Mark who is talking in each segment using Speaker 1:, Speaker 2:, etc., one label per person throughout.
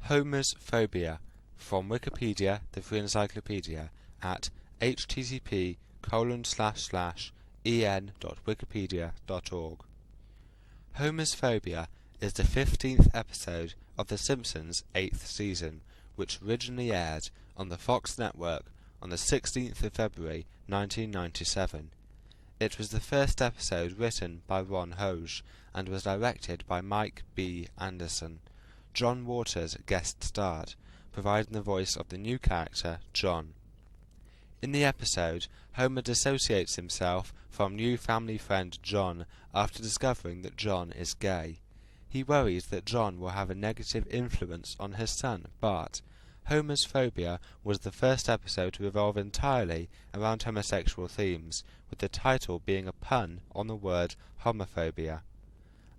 Speaker 1: Homer's Phobia, from Wikipedia, the free encyclopedia, at http://en.wikipedia.org. Homer's Phobia is the 15th episode of The Simpsons' 8th season, which originally aired on the Fox network on the 16th of February 1997. It was the first episode written by Ron Hauge and was directed by Mike B. Anderson. John Waters guest starred, providing the voice of the new character, John. In the episode, Homer dissociates himself from new family friend John after discovering that John is gay. He worries that John will have a negative influence on his son, Bart. Homer's Phobia was the first episode to revolve entirely around homosexual themes, with the title being a pun on the word homophobia.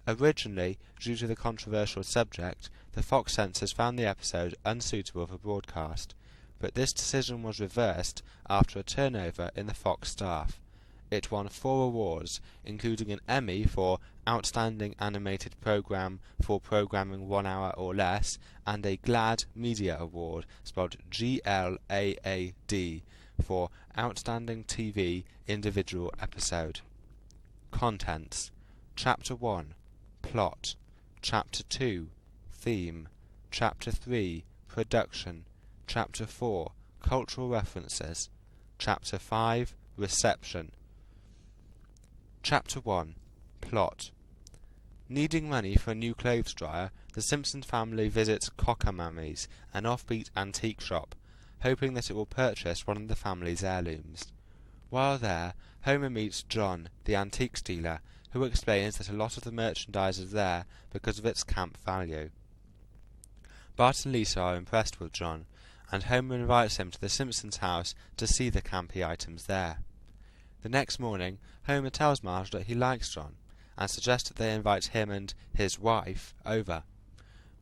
Speaker 1: Originally, due to the controversial subject, the Fox censors found the episode unsuitable for broadcast, but this decision was reversed after a turnover in the Fox staff. It won 4 awards, including an Emmy for Outstanding Animated Program for Programming 1 Hour or Less, and a GLAAD Media Award, spelled GLAAD, for Outstanding TV Individual Episode. Contents: Chapter 1, Plot. Chapter 2, Theme. Chapter 3, Production. Chapter 4, Cultural References. Chapter 5, Reception. Chapter 1, Plot. Needing money for a new clothes dryer, the Simpson family visits Cockamamie's, an offbeat antique shop, hoping that it will purchase one of the family's heirlooms. While there, Homer meets John, the antiques dealer, who explains that a lot of the merchandise is there because of its camp value. Bart and Lisa are impressed with John, and Homer invites him to the Simpsons' house to see the campy items there. The next morning, Homer tells Marge that he likes John, and suggests that they invite him and his wife over.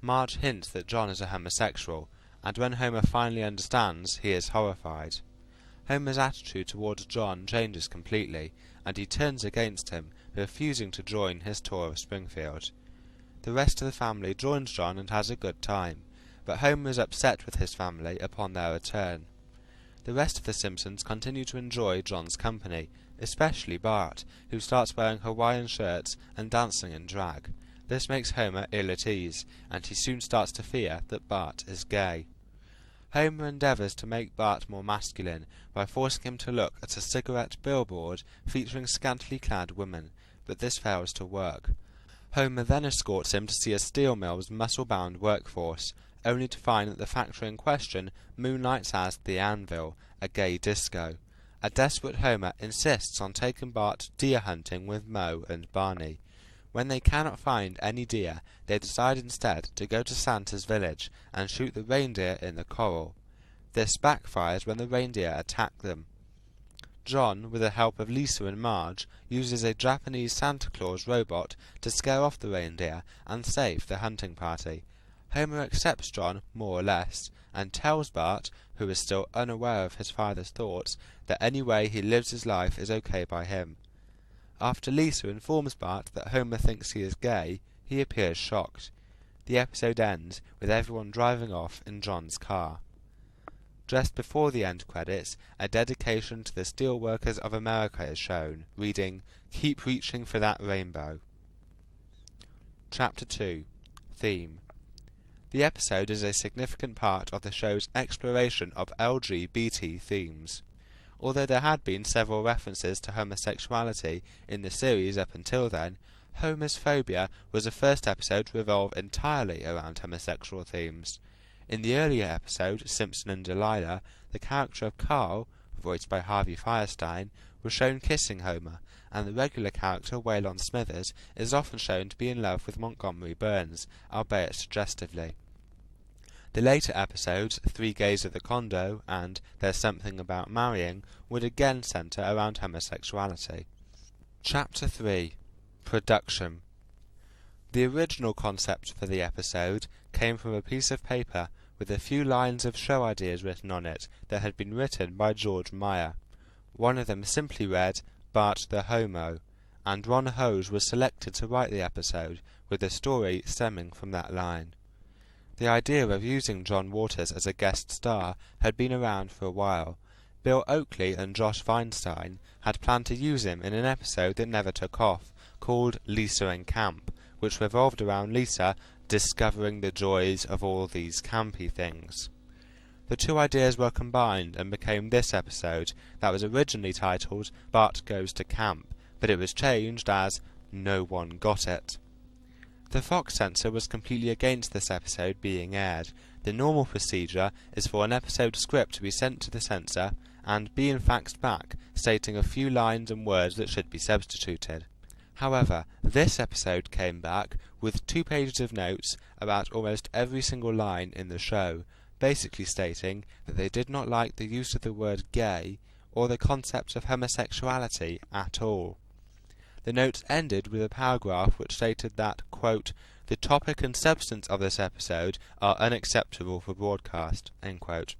Speaker 1: Marge hints that John is a homosexual, and when Homer finally understands, he is horrified. Homer's attitude towards John changes completely, and he turns against him, refusing to join his tour of Springfield. The rest of the family joins John and has a good time, but Homer is upset with his family upon their return. The rest of the Simpsons continue to enjoy John's company, especially Bart, who starts wearing Hawaiian shirts and dancing in drag. This makes Homer ill at ease, and he soon starts to fear that Bart is gay. Homer endeavours to make Bart more masculine by forcing him to look at a cigarette billboard featuring scantily clad women, but this fails to work. Homer then escorts him to see a steel mill's muscle-bound workforce, only to find that the factory in question moonlights as the Anvil, a gay disco. A desperate Homer insists on taking Bart deer hunting with Moe and Barney. When they cannot find any deer, they decide instead to go to Santa's village and shoot the reindeer in the corral. This backfires when the reindeer attack them. John, with the help of Lisa and Marge, uses a Japanese Santa Claus robot to scare off the reindeer and save the hunting party. Homer accepts John, more or less, and tells Bart, who is still unaware of his father's thoughts, that any way he lives his life is okay by him. After Lisa informs Bart that Homer thinks he is gay, he appears shocked. The episode ends with everyone driving off in John's car. Just before the end credits, a dedication to the Steelworkers of America is shown, reading, "Keep reaching for that rainbow." Chapter 2, Theme. The episode is a significant part of the show's exploration of LGBT themes. Although there had been several references to homosexuality in the series up until then, Homer's Phobia was the first episode to revolve entirely around homosexual themes. In the earlier episode, Simpson and Delilah, the character of Carl, voiced by Harvey Firestein, was shown kissing Homer, and the regular character, Waylon Smithers, is often shown to be in love with Montgomery Burns, albeit suggestively. The later episodes, Three Gays at the Condo and There's Something About Marrying, would again centre around homosexuality. Chapter 3, Production. The original concept for the episode came from a piece of paper with a few lines of show ideas written on it that had been written by George Meyer. One of them simply read, Bart the Homo, and Ron Hauge was selected to write the episode, with the story stemming from that line. The idea of using John Waters as a guest star had been around for a while. Bill Oakley and Josh Weinstein had planned to use him in an episode that never took off, called Lisa in Camp, which revolved around Lisa discovering the joys of all these campy things. The two ideas were combined and became this episode that was originally titled Bart Goes to Camp, but it was changed as No One Got It. The Fox censor was completely against this episode being aired. The normal procedure is for an episode script to be sent to the censor and being faxed back, stating a few lines and words that should be substituted. However, this episode came back with 2 pages of notes about almost every single line in the show, basically stating that they did not like the use of the word gay or the concept of homosexuality at all. The notes ended with a paragraph which stated that, quote, "the topic and substance of this episode are unacceptable for broadcast," end quote.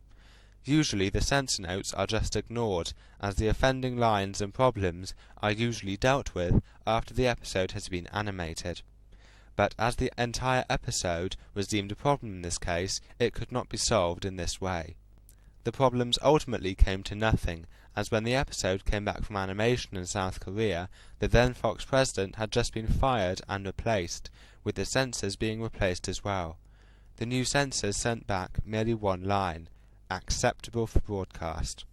Speaker 1: Usually the censor notes are just ignored, as the offending lines and problems are usually dealt with after the episode has been animated. But as the entire episode was deemed a problem in this case, it could not be solved in this way. The problems ultimately came to nothing, as when the episode came back from animation in South Korea, the then Fox president had just been fired and replaced, with the censors being replaced as well. The new censors sent back merely one line: acceptable for broadcast.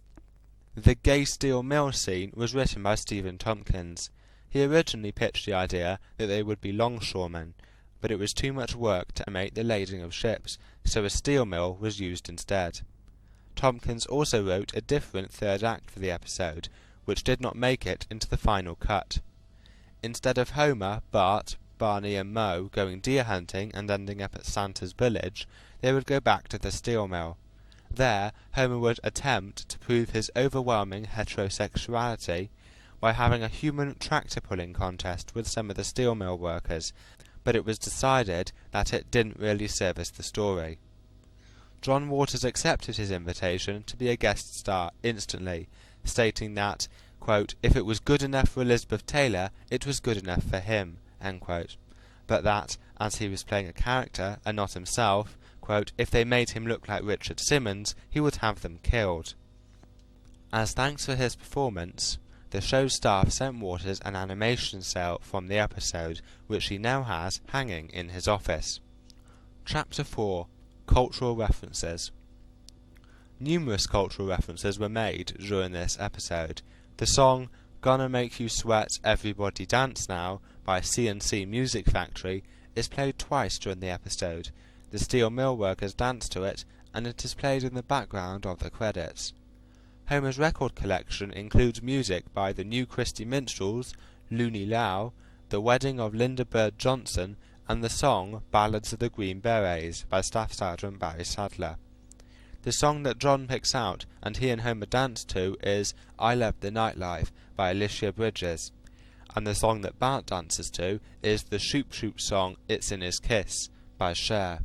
Speaker 1: The gay steel mill scene was written by Stephen Tompkins. He originally pitched the idea that they would be longshoremen, but it was too much work to animate the lading of ships, so a steel mill was used instead. Tompkins also wrote a different third act for the episode, which did not make it into the final cut. Instead of Homer, Bart, Barney and Moe going deer hunting and ending up at Santa's village, they would go back to the steel mill. There, Homer would attempt to prove his overwhelming heterosexuality by having a human tractor-pulling contest with some of the steel mill workers, but it was decided that it didn't really service the story. John Waters accepted his invitation to be a guest star instantly, stating that, quote, "if it was good enough for Elizabeth Taylor, it was good enough for him," end quote. But that, as he was playing a character and not himself, quote, "if they made him look like Richard Simmons, he would have them killed." As thanks for his performance, the show's staff sent Waters an animation cell from the episode, which he now has hanging in his office. Chapter 4. Cultural References. Numerous cultural references were made during this episode. The song "Gonna Make You Sweat, Everybody Dance Now" by C&C Music Factory is played twice during the episode. The steel mill workers dance to it, and it is played in the background of the credits. Homer's record collection includes music by the New Christy Minstrels, Looney Lau, The Wedding of Linda Bird Johnson, and the song Ballads of the Green Berets by Staff Sergeant Barry Sadler. The song that John picks out and he and Homer dance to is I Love the Nightlife by Alicia Bridges, and the song that Bart dances to is the Shoop Shoop song It's in His Kiss by Cher.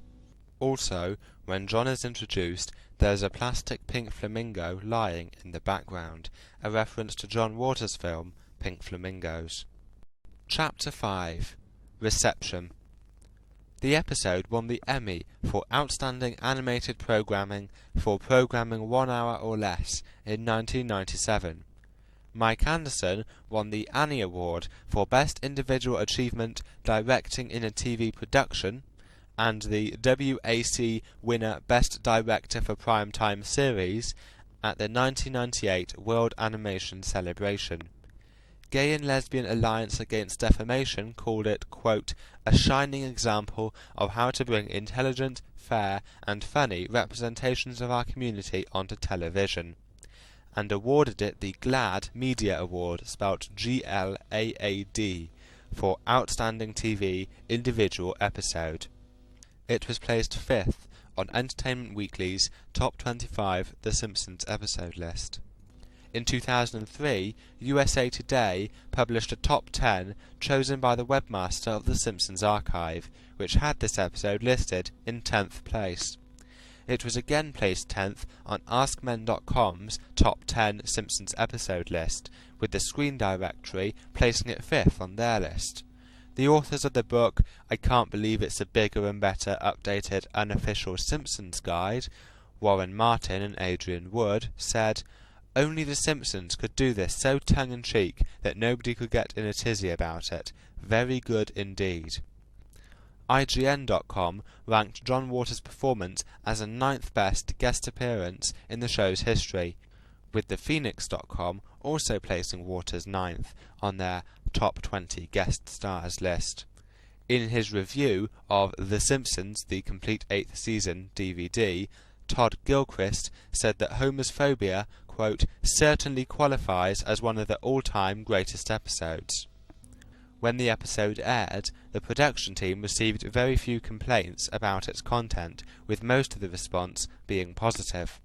Speaker 1: Also, when John is introduced, there is a plastic pink flamingo lying in the background, a reference to John Waters' film Pink Flamingos. Chapter 5. Reception. The episode won the Emmy for Outstanding Animated Programming for programming 1 hour or less in 1997. Mike Anderson won the Annie Award for Best Individual Achievement Directing in a TV Production, and the WAC winner Best Director for Primetime Series at the 1998 World Animation Celebration. Gay and Lesbian Alliance Against Defamation called it, quote, "a shining example of how to bring intelligent, fair, and funny representations of our community onto television," and awarded it the GLAAD Media Award, spelt GLAAD, for Outstanding TV Individual Episode. It was placed 5th on Entertainment Weekly's Top 25 The Simpsons episode list. In 2003, USA Today published a top 10 chosen by the webmaster of The Simpsons archive, which had this episode listed in 10th place. It was again placed 10th on AskMen.com's top 10 Simpsons episode list, with the Screen Directory placing it 5th on their list. The authors of the book I Can't Believe It's a Bigger and Better Updated Unofficial Simpsons Guide, Warren Martin and Adrian Wood, said, "Only the Simpsons could do this so tongue-in-cheek that nobody could get in a tizzy about it. Very good indeed." IGN.com ranked John Waters' performance as a 9th best guest appearance in the show's history, with the Phoenix.com also placing Waters 9th on their top 20 guest stars list. In his review of The Simpsons, the complete 8th season DVD, Todd Gilchrist said that Homer's Phobia, quote, certainly qualifies as one of the all-time greatest episodes. When the episode aired, the production team received very few complaints about its content, with most of the response being positive.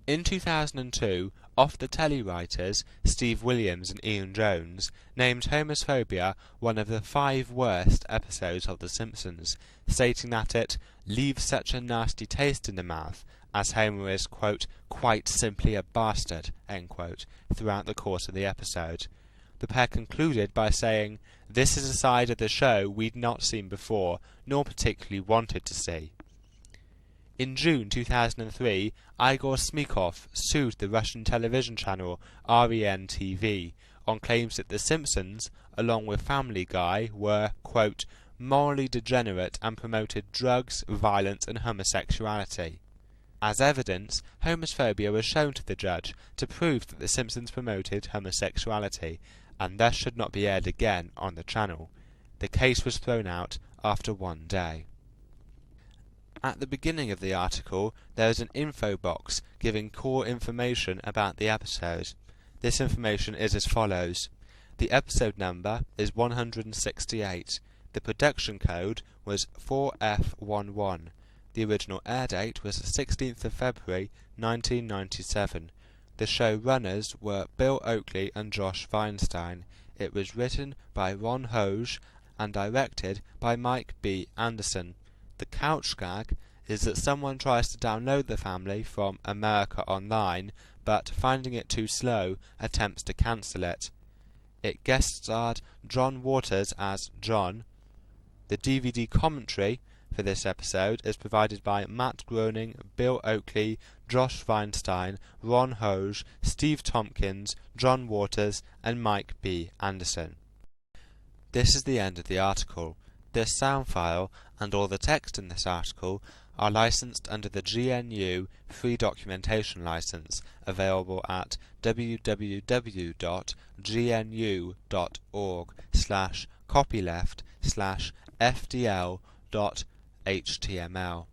Speaker 1: In 2002, Off the Telly writers Steve Williams and Ian Jones named Homer's Phobia one of the 5 worst episodes of The Simpsons, stating that it leaves such a nasty taste in the mouth, as Homer is, quote, quite simply a bastard, end quote, throughout the course of the episode. The pair concluded by saying, "This is a side of the show we'd not seen before, nor particularly wanted to see." In June 2003, Igor Smikov sued the Russian television channel REN-TV on claims that The Simpsons, along with Family Guy, were, quote, morally degenerate and promoted drugs, violence and homosexuality. As evidence, Homer's Phobia was shown to the judge to prove that The Simpsons promoted homosexuality, and thus should not be aired again on the channel. The case was thrown out after 1 day. At the beginning of the article, there is an info box giving core information about the episode. This information is as follows. The episode number is 168. The production code was 4F11. The original air date was the 16th of February 1997. The showrunners were Bill Oakley and Josh Weinstein. It was written by Ron Hauge and directed by Mike B. Anderson. The couch gag is that someone tries to download The Family from America Online, but finding it too slow, attempts to cancel it. It guest starred John Waters as John. The DVD commentary for this episode is provided by Matt Groening, Bill Oakley, Josh Weinstein, Ron Hauge, Steve Tompkins, John Waters, and Mike B. Anderson. This is the end of the article. This sound file and all the text in this article are licensed under the GNU Free Documentation License, available at www.gnu.org/copyleft/fdl.html.